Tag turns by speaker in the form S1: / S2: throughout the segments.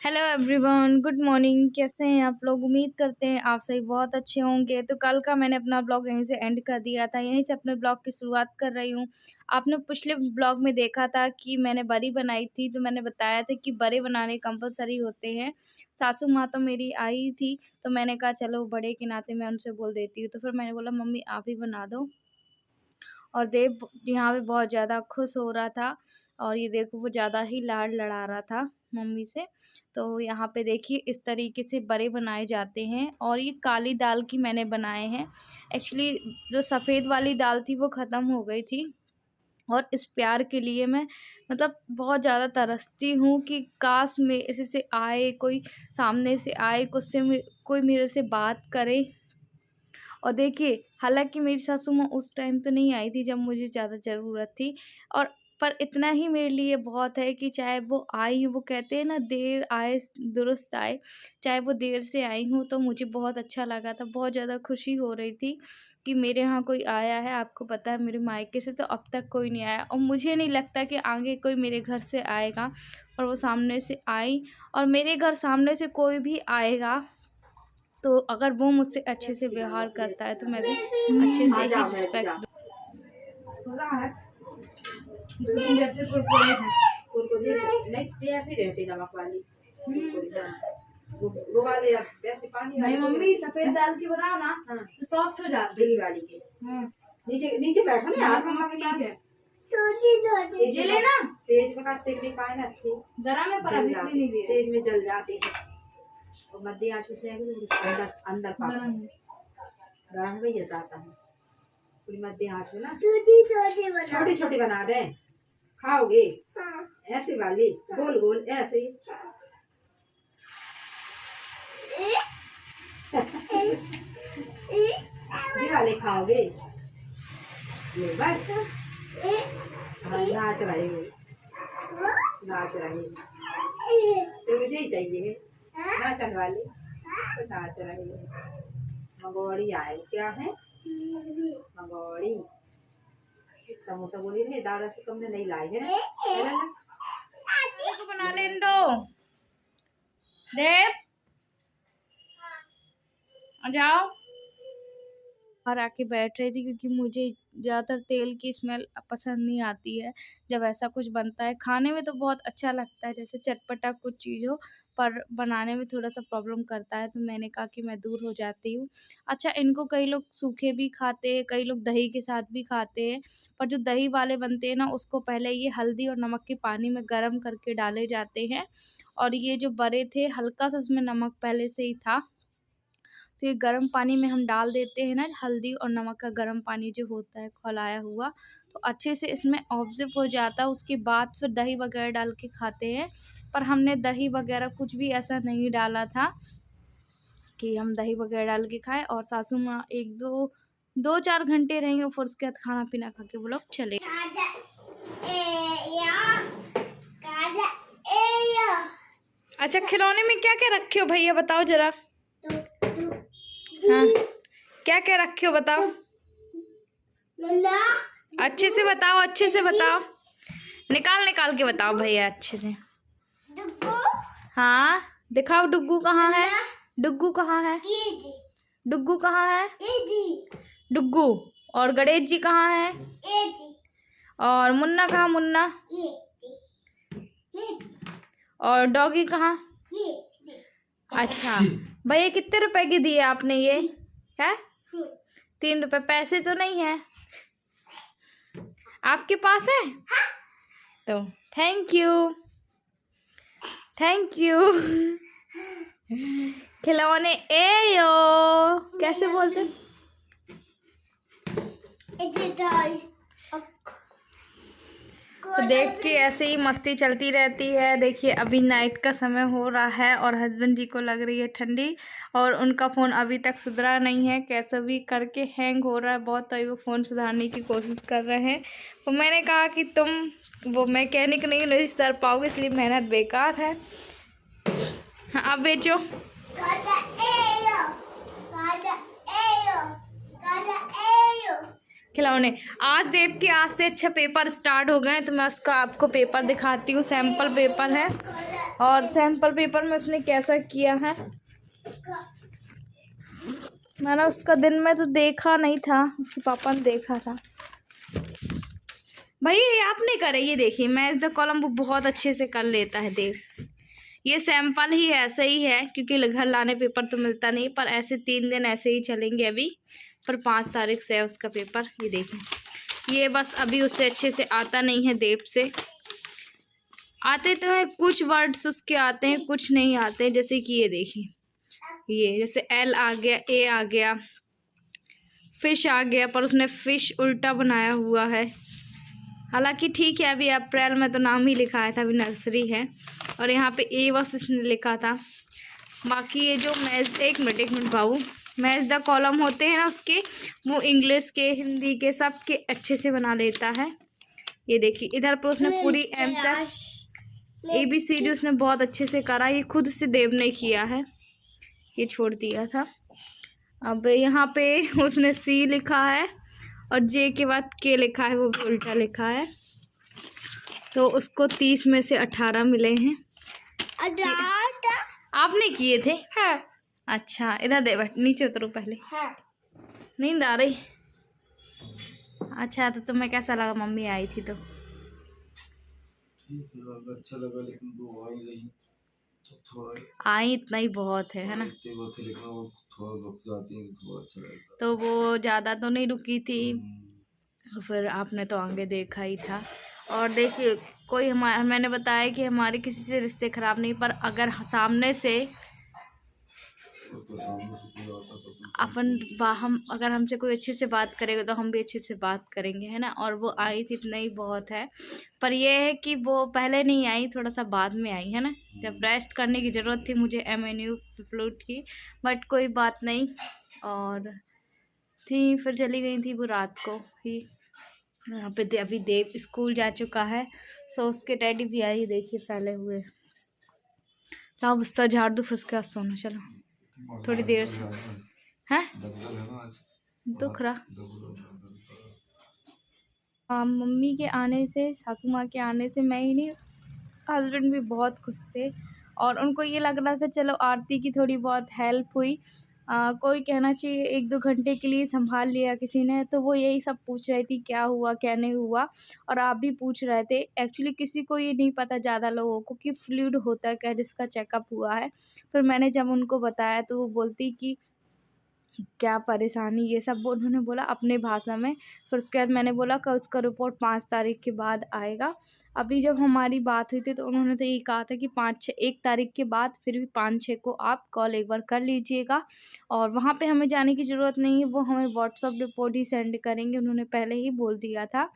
S1: Hello everyone, good morning. कैसे हैं आप लोग? उम्मीद करते हैं आप सही बहुत अच्छे होंगे। तो कल का मैंने अपना ब्लॉग यहीं से एंड कर दिया था, यहीं से अपने ब्लॉग की शुरुआत कर रही हूँ। आपने पिछले ब्लॉग में देखा था कि मैंने बड़ी बनाई थी, तो मैंने बताया था कि बड़े बनाने कंपलसरी होते हैं। सासू माँ तो मेरी आई थी, तो मैंने कहा चलो बड़े के नाते मैं उनसे बोल देती हूँ। तो फिर मैंने बोला मम्मी आप ही बना दो। और देव यहाँ पे बहुत ज़्यादा खुश हो रहा था, और ये देखो वो ज़्यादा ही लाड़ लड़ा रहा था मम्मी से। तो यहाँ पे देखिए इस तरीके से बड़े बनाए जाते हैं। और ये काली दाल की मैंने बनाए हैं। एक्चुअली जो सफ़ेद वाली दाल थी वो ख़त्म हो गई थी, और इस प्यार के लिए मैं मतलब बहुत ज़्यादा तरसती हूँ कि काश मेरे से आए कोई, सामने से आए कोई मेरे से बात करे। और देखिए हालांकि मेरी सासू माँ उस टाइम तो नहीं आई थी जब मुझे ज़्यादा ज़रूरत थी, और पर इतना ही मेरे लिए बहुत है कि चाहे वो आई, वो कहते हैं ना देर आए दुरुस्त आए, चाहे वो देर से आई हूँ तो मुझे बहुत अच्छा लगा था। बहुत ज़्यादा खुशी हो रही थी कि मेरे यहाँ कोई आया है। आपको पता है मेरे मायके से तो अब तक कोई नहीं आया, और मुझे नहीं लगता कि आगे कोई मेरे घर से आएगा। और वो सामने से आई, और मेरे घर सामने से कोई भी आएगा तो अगर वो मुझसे अच्छे से व्यवहार करता है तो मैं भी अच्छे से ही रिस्पेक्ट नहीं मम्मी सफेद दाल की बनाओ ना तो सॉफ्ट हो जाती है वाली के। नीचे नीचे बैठो ना यार, मम्मा के पास छोटी लेना। तेज में का सेक नहीं पाए ना, अच्छी गरम है पर अभी इसलिए नहीं दे, तेज में जल जाती है। और मध्य आंच पे सेकेंगे तो अंदर अंदर गरम भी जाता है। पूरी मध्य आंच में ना छोटी छोटी बना दे। खाओगे? हाँ। ऐसी वाली गोल गोल ऐसे ये वाले खाओगे? ये बस नाच रहे हो, नाच रहे तो मुझे ही चाहिए नाचन वाले, तो नाच रहे हो। मंगोड़ी आए क्या है? मंगोड़ी समोसा बोली नहीं, दादा से तुमने नहीं लाई है तो बना लें दो। देव आ जाओ। और आके बैठ रही थी क्योंकि मुझे ज़्यादातर तेल की स्मेल पसंद नहीं आती है जब ऐसा कुछ बनता है। खाने में तो बहुत अच्छा लगता है जैसे चटपटा कुछ चीज़ हो, पर बनाने में थोड़ा सा प्रॉब्लम करता है, तो मैंने कहा कि मैं दूर हो जाती हूँ। अच्छा, इनको कई लोग सूखे भी खाते हैं, कई लोग दही के साथ भी खाते हैं, पर जो दही वाले बनते हैं ना उसको पहले ये हल्दी और नमक के पानी में गर्म करके डाले जाते हैं। और ये जो बड़े थे हल्का सा उसमें नमक पहले से ही था, तो ये गर्म पानी में हम डाल देते हैं ना, हल्दी और नमक का गर्म पानी जो होता है खौलाया हुआ, तो अच्छे से इसमें ऑब्जर्व हो जाता है। उसके बाद फिर दही वगैरह डाल के खाते हैं। पर हमने दही वगैरह कुछ भी ऐसा नहीं डाला था कि हम दही वगैरह डाल के खाएं। और सासू माँ एक दो चार घंटे रही, फिर उसके बाद खाना पीना खा के वो लोग चले। अच्छा, खिलौने में क्या क्या रखे हो भैया बताओ जरा। हाँ, क्या क्या रखे हो बताओ, अच्छे से बताओ, अच्छे से बताओ, निकाल निकाल के बताओ भैया अच्छे से। हाँ दिखाओ, डुग्गू कहाँ है? डुग्गू कहाँ है? डुग्गू कहाँ है? डुग्गू। और गणेश जी कहाँ है? और मुन्ना कहाँ? मुन्ना। और डॉगी कहाँ? अच्छा भैया कितने रुपए की दिए आपने? ये है 3 रुपए। पैसे तो नहीं है आपके पास? है तो थैंक यू, थैंक यू। खिलौने ए यो कैसे बोलते? तो देख के ऐसे ही मस्ती चलती रहती है। देखिए अभी नाइट का समय हो रहा है और हस्बैंड जी को लग रही है ठंडी, और उनका फ़ोन अभी तक सुधरा नहीं है, कैसे भी करके हैंग हो रहा है बहुत, तो वो फ़ोन सुधारने की कोशिश कर रहे हैं। तो मैंने कहा कि तुम वो मैकेनिक नहीं सुधार पाओगे, इसलिए मेहनत बेकार है। हाँ अब बेचो। खिलौने। आज देव के आज से अच्छा पेपर स्टार्ट हो गए हैं, तो मैं उसका आपको पेपर दिखाती हूँ। सैम्पल पेपर है, और सैम्पल पेपर में उसने कैसा किया है। मैंने उसका दिन में तो देखा नहीं था, उसके पापा ने देखा था। भाई ये आपने करे, ये देखिए मैच द कॉलम वो बहुत अच्छे से कर लेता है देव। ये सैंपल ही ऐसे ही है, क्योंकि घर लाने पेपर तो मिलता नहीं, पर ऐसे 3 दिन ऐसे ही चलेंगे अभी। पर 5 तारीख से है उसका पेपर। ये देखें, ये बस अभी उससे अच्छे से आता नहीं है। देव से आते तो हैं कुछ वर्ड्स उसके आते हैं, कुछ नहीं आते। जैसे कि ये देखिए, ये जैसे एल आ गया, ए आ गया, फिश आ गया, पर उसने फिश उल्टा बनाया हुआ है। हालांकि ठीक है, अभी अप्रैल में तो नाम ही लिखाया था, अभी नर्सरी है। और यहाँ पे ए बस इसने लिखा था। बाकी ये जो मैथ, एक minute Babu, math the column होते हैं ना उसके, वो इंग्लिश के, हिंदी के, सब के अच्छे से बना लेता है। ये देखिए इधर पे उसने पूरी एम तक ABCD उसने बहुत अच्छे से करा। ये खुद से देव ने किया है, ये छोड़ दिया था। अब यहाँ पे उसने C लिखा है, और J के बाद K लिखा है, वो भी उल्टा लिखा है। तो उसको 30 में से 18 मिले हैं। आपने किए थे? हाँ। अच्छा, इधर दे, बैठ, नीचे उतरो पहले। हाँ। नींद आ रही? अच्छा, तो तुम्हें कैसा लगा मम्मी आई थी तो?
S2: ठीक है, अच्छा लगा, लेकिन वो आई नहीं तो थोड़ा,
S1: आई इतना ही बहुत है ना?
S2: लेकिन वो थोड़ा रुक जाती है तो अच्छा लगता।
S1: तो वो ज़्यादा तो नहीं रुकी थी। फिर आपने तो आगे देखा ही था। और देखिए, कोई हमारा, मैंने बताया कि हमारे किसी से रिश्ते ख़राब नहीं, पर अगर सामने से हम अगर हमसे कोई अच्छे से बात करेगा तो हम भी अच्छे से बात करेंगे, है ना। और वो आई थी इतना ही बहुत है। पर ये है कि वो पहले नहीं आई, थोड़ा सा बाद में आई, है ना। जब रेस्ट करने की ज़रूरत थी मुझे MNU फ्लूट की, बट कोई बात नहीं। और थी, फिर चली गई थी वो रात को ही। यहाँ पे अभी देव स्कूल जा चुका है, सो उसके डैडी भी आई, देखिए फैले हुए। तो उसका झाड़ दो, उसके बाद सोना। चलो थोड़ी देर से है दुख रहा। मम्मी के आने से, सासू माँ के आने से, मैं ही नहीं, हस्बैंड भी बहुत खुश थे। और उनको ये लग रहा था चलो आरती की थोड़ी बहुत हेल्प हुई। कोई कहना चाहिए 1-2 घंटे के लिए संभाल लिया किसी ने, तो वो यही सब पूछ रही थी क्या हुआ क्या नहीं हुआ। और आप भी पूछ रहे थे। एक्चुअली किसी को ये नहीं पता ज़्यादा लोगों को कि फ्लूइड होता है क्या, जिसका चेकअप हुआ है। फिर मैंने जब उनको बताया तो वो बोलती कि क्या परेशानी, ये सब वो उन्होंने बोला अपने भाषा में। फिर उसके बाद मैंने बोला कि उसका रिपोर्ट 5 तारीख के बाद आएगा। अभी जब हमारी बात हुई थी तो उन्होंने तो ये कहा था कि 1 तारीख के बाद फिर भी 5-6 को आप कॉल एक बार कर लीजिएगा, और वहाँ पे हमें जाने की ज़रूरत नहीं है, वो हमें व्हाट्सअप रिपोर्ट ही सेंड करेंगे। उन्होंने पहले ही बोल दिया था,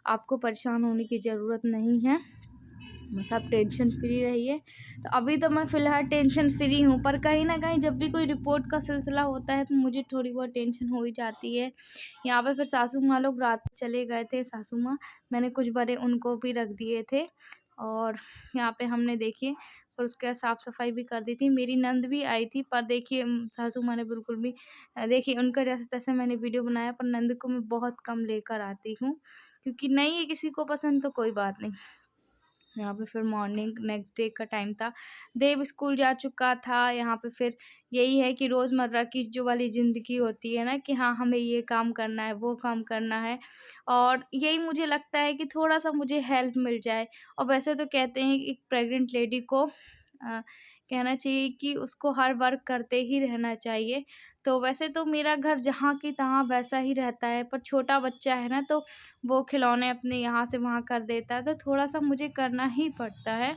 S1: आपको परेशान होने की ज़रूरत नहीं है, बस आप टेंशन फ्री रहिए। तो अभी तो मैं फ़िलहाल टेंशन फ्री हूँ, पर कहीं ना कहीं जब भी कोई रिपोर्ट का सिलसिला होता है तो मुझे थोड़ी बहुत टेंशन हो ही जाती है। यहाँ पे फिर सासू माँ लोग रात को चले गए थे, सासू माँ, मैंने कुछ बड़े उनको भी रख दिए थे। और यहाँ पे हमने देखिए फिर उसके बाद साफ़ सफाई भी कर दी थी। मेरी नंद भी आई थी, पर देखिए सासू माँ ने बिल्कुल भी, देखिए उनका जैसे तैसे मैंने वीडियो बनाया, पर नंद को मैं बहुत कम लेकर आती हूँ, क्योंकि नहीं है किसी को पसंद तो कोई बात नहीं। यहाँ पे फिर मॉर्निंग नेक्स्ट डे का टाइम था, देव स्कूल जा चुका था। यहाँ पे फिर यही है कि रोज़मर्रा की जो वाली ज़िंदगी होती है ना, कि हाँ हमें ये काम करना है, वो काम करना है, और यही मुझे लगता है कि थोड़ा सा मुझे हेल्प मिल जाए। और वैसे तो कहते हैं कि एक प्रेग्नेंट लेडी को कहना चाहिए कि उसको हर वर्क करते ही रहना चाहिए। तो वैसे तो मेरा घर जहाँ की तहाँ वैसा ही रहता है, पर छोटा बच्चा है ना, तो वो खिलौने अपने यहाँ से वहाँ कर देता है, तो थोड़ा-सा मुझे करना ही पड़ता है।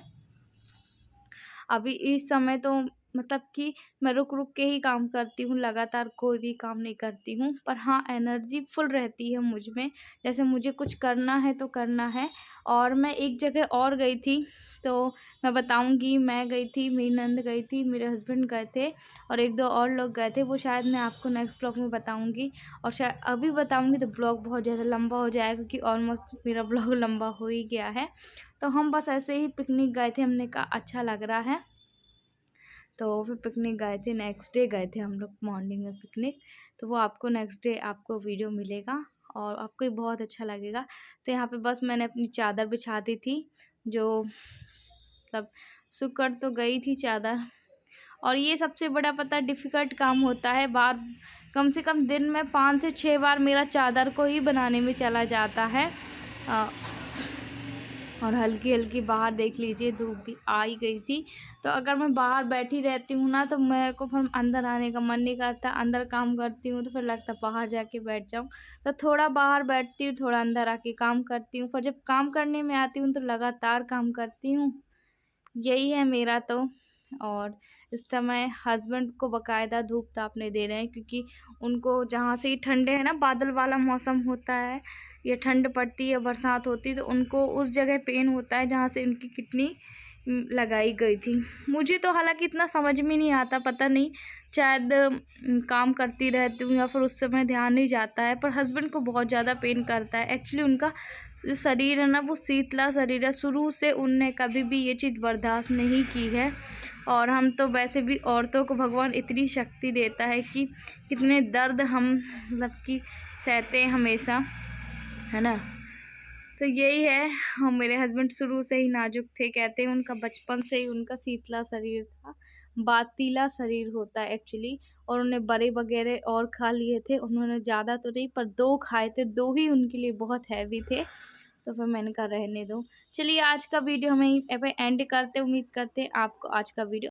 S1: अभी इस समय तो मतलब कि मैं रुक-रुक के ही काम करती हूँ, लगातार कोई भी काम नहीं करती हूँ। पर हाँ, एनर्जी फुल रहती है मुझ में, जैसे मुझे कुछ करना है तो करना है। और मैं एक जगह और गई थी, तो मैं बताऊँगी। मैं गई थी, मेरी नंद गई थी, मेरे हस्बैंड गए थे, और 1-2 और लोग गए थे। वो शायद मैं आपको नेक्स्ट ब्लॉग में बताऊँगी, और शायद अभी बताऊँगी तो ब्लॉग बहुत ज़्यादा लंबा हो जाएगा, क्योंकि ऑलमोस्ट मेरा ब्लॉग लंबा हो ही गया है। तो हम बस ऐसे ही पिकनिक गए थे, हमने कहा अच्छा लग रहा है, तो फिर पिकनिक गए थे। नेक्स्ट डे गए थे हम लोग मॉर्निंग में पिकनिक, तो वो आपको नेक्स्ट डे आपको वीडियो मिलेगा। और आपको भी बहुत अच्छा लगेगा। तो यहाँ पे बस मैंने अपनी चादर बिछा दी थी, जो मतलब सूख तो गई थी चादर। और ये सबसे बड़ा पता डिफ़िकल्ट काम होता है, बार कम से कम दिन में 5 से 6 बार मेरा चादर को ही बनाने में चला जाता है। और हल्की-हल्की बाहर देख लीजिए धूप भी आ ही गई थी। तो अगर मैं बाहर बैठी रहती हूँ ना, तो मेरे को फिर अंदर आने का मन नहीं करता। अंदर काम करती हूँ तो फिर लगता है बाहर जाके बैठ जाऊँ। तो थोड़ा बाहर बैठती हूँ, थोड़ा अंदर आके काम करती हूँ। फिर जब काम करने में आती हूँ तो लगातार काम करती हूँ। यही है मेरा तो। और इस समय हस्बैंड को बाकायदा धूप तापने दे रहे हैं, क्योंकि उनको जहाँ से ही ठंडे है ना, बादल वाला मौसम होता है, ये ठंड पड़ती है, बरसात होती है, तो उनको उस जगह पेन होता है जहाँ से उनकी किडनी लगाई गई थी। मुझे तो हालांकि इतना समझ में नहीं आता, पता नहीं, शायद काम करती रहती हूँ या फिर उस समय ध्यान नहीं जाता है। पर हस्बैंड को बहुत ज़्यादा पेन करता है। एक्चुअली उनका जो शरीर है ना, वो शीतला शरीर है। शुरू से उनने कभी भी ये चीज़ बर्दाश्त नहीं की है। और हम तो वैसे भी औरतों को भगवान इतनी शक्ति देता है कि कितने दर्द हम मतलब कि सहते हैं हमेशा, है ना। तो यही है। हम मेरे हस्बैंड शुरू से ही नाजुक थे, कहते हैं उनका बचपन से ही उनका शीतला शरीर था, बातीला शरीर होता है एक्चुअली। और उन्हें बड़े वगैरह और खा लिए थे, उन्होंने ज़्यादा तो नहीं, पर 2 खाए थे, 2 ही उनके लिए बहुत हैवी थे। तो फिर मैंने कहा रहने दो। चलिए आज का वीडियो हम यहीं पे एंड करते हैं। उम्मीद करते हैं आपको आज का वीडियो